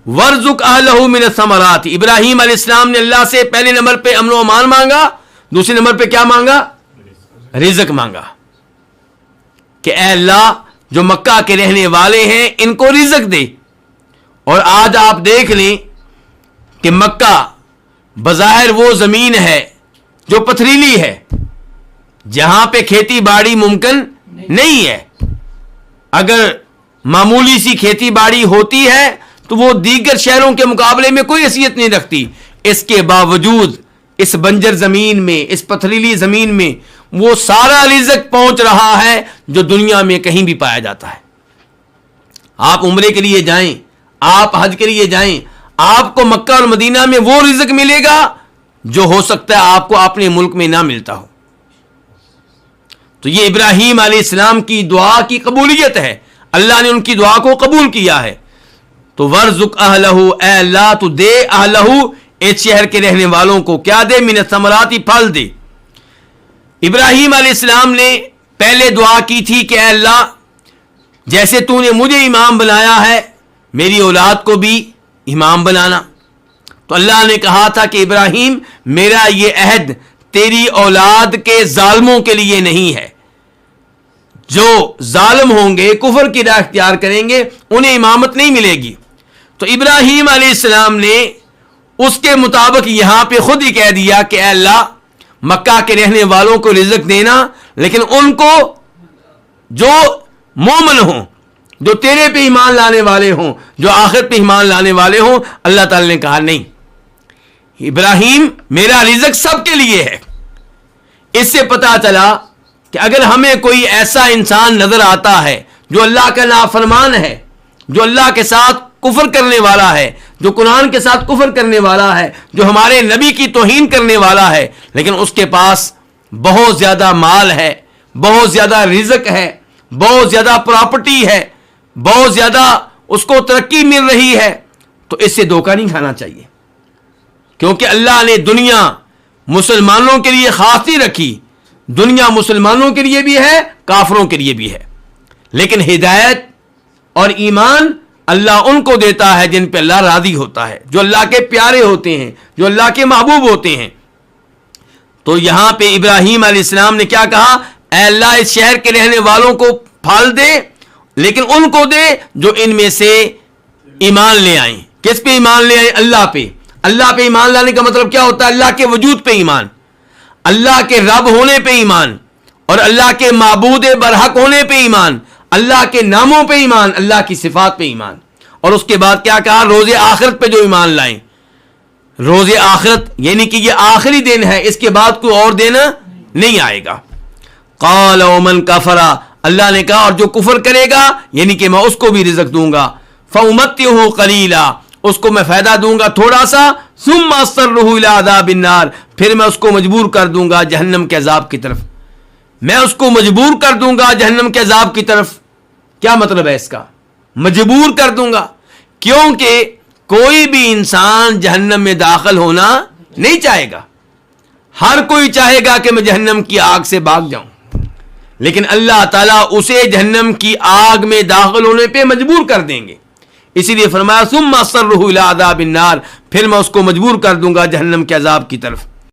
ورزق اہلہ من الثمرات. ابراہیم علیہ السلام نے اللہ سے پہلے نمبر پہ امن و امان مانگا, دوسرے نمبر پہ کیا مانگا؟ رزق مانگا کہ اے اللہ جو مکہ کے رہنے والے ہیں ان کو رزق دے. اور آج آپ دیکھ لیں کہ مکہ بظاہر وہ زمین ہے جو پتھریلی ہے, جہاں پہ کھیتی باڑی ممکن نہیں ہے. اگر معمولی سی کھیتی باڑی ہوتی ہے تو وہ دیگر شہروں کے مقابلے میں کوئی حیثیت نہیں رکھتی. اس کے باوجود اس بنجر زمین میں, اس پتھریلی زمین میں وہ سارا رزق پہنچ رہا ہے جو دنیا میں کہیں بھی پایا جاتا ہے. آپ عمرے کے لیے جائیں, آپ حج کے لیے جائیں, آپ کو مکہ اور مدینہ میں وہ رزق ملے گا جو ہو سکتا ہے آپ کو اپنے ملک میں نہ ملتا ہو. تو یہ ابراہیم علیہ السلام کی دعا کی قبولیت ہے, اللہ نے ان کی دعا کو قبول کیا ہے. تو ورزق اہلہ, اے اللہ تو دے اہلہ اس شہر کے رہنے والوں کو کیا دے؟ من الثمرات, پھل دے. ابراہیم علیہ السلام نے پہلے دعا کی تھی کہ اے اللہ جیسے تو نے مجھے امام بنایا ہے میری اولاد کو بھی امام بنانا. تو اللہ نے کہا تھا کہ ابراہیم میرا یہ عہد تیری اولاد کے ظالموں کے لیے نہیں ہے, جو ظالم ہوں گے کفر کی راہ اختیار کریں گے انہیں امامت نہیں ملے گی. تو ابراہیم علیہ السلام نے اس کے مطابق یہاں پہ خود ہی کہہ دیا کہ اے اللہ مکہ کے رہنے والوں کو رزق دینا, لیکن ان کو جو مومن ہوں, جو تیرے پہ ایمان لانے والے ہوں, جو آخرت پہ ایمان لانے والے ہوں. اللہ تعالی نے کہا نہیں, ابراہیم میرا رزق سب کے لیے ہے. اس سے پتا چلا کہ اگر ہمیں کوئی ایسا انسان نظر آتا ہے جو اللہ کا نافرمان ہے, جو اللہ کے ساتھ کفر کرنے والا ہے, جو قرآن کے ساتھ کفر کرنے والا ہے, جو ہمارے نبی کی توہین کرنے والا ہے, لیکن اس کے پاس بہت زیادہ مال ہے, بہت زیادہ رزق ہے, بہت زیادہ پراپرٹی ہے, بہت زیادہ اس کو ترقی مل رہی ہے, تو اس سے دھوکہ نہیں کھانا چاہیے. کیونکہ اللہ نے دنیا مسلمانوں کے لیے خاص نہیں رکھی, دنیا مسلمانوں کے لیے بھی ہے, کافروں کے لیے بھی ہے. لیکن ہدایت اور ایمان اللہ ان کو دیتا ہے جن پہ اللہ راضی ہوتا ہے, جو اللہ کے پیارے ہوتے ہیں, جو اللہ کے محبوب ہوتے ہیں. تو یہاں پہ ابراہیم علیہ السلام نے کیا کہا؟ اے اللہ اس شہر کے رہنے والوں کو پھل دے, لیکن ان کو دے جو ان میں سے ایمان لے آئیں. کس پہ ایمان لے آئیں؟ اللہ پہ. اللہ پہ ایمان لانے کا مطلب کیا ہوتا ہے؟ اللہ کے وجود پہ ایمان, اللہ کے رب ہونے پہ ایمان, اور اللہ کے معبود برحق ہونے پہ ایمان, اللہ کے ناموں پہ ایمان, اللہ کی صفات پہ ایمان. اور اس کے بعد کیا کہا؟ روز آخرت پہ جو ایمان لائیں. روز آخرت یعنی کہ یہ آخری دن ہے, اس کے بعد کوئی اور دن نہیں آئے گا. قال ومن کفر, اللہ نے کہا اور جو کفر کرے گا یعنی کہ میں اس کو بھی رزق دوں گا. فامتعه قلیلا, اس کو میں فائدہ دوں گا تھوڑا سا. ثم اضطره الى عذاب النار, پھر میں اس کو مجبور کر دوں گا جہنم کے عذاب کی طرف. میں اس کو مجبور کر دوں گا جہنم کے عذاب کی طرف. کیا مطلب ہے اس کا؟ مجبور کر دوں گا, کیونکہ کوئی بھی انسان جہنم میں داخل ہونا نہیں چاہے گا. ہر کوئی چاہے گا کہ میں جہنم کی آگ سے بھاگ جاؤں, لیکن اللہ تعالیٰ اسے جہنم کی آگ میں داخل ہونے پہ مجبور کر دیں گے. اسی لیے فرمایا ثم اضطره الى عذاب النار, پھر میں اس کو مجبور کر دوں گا جہنم کے عذاب کی طرف.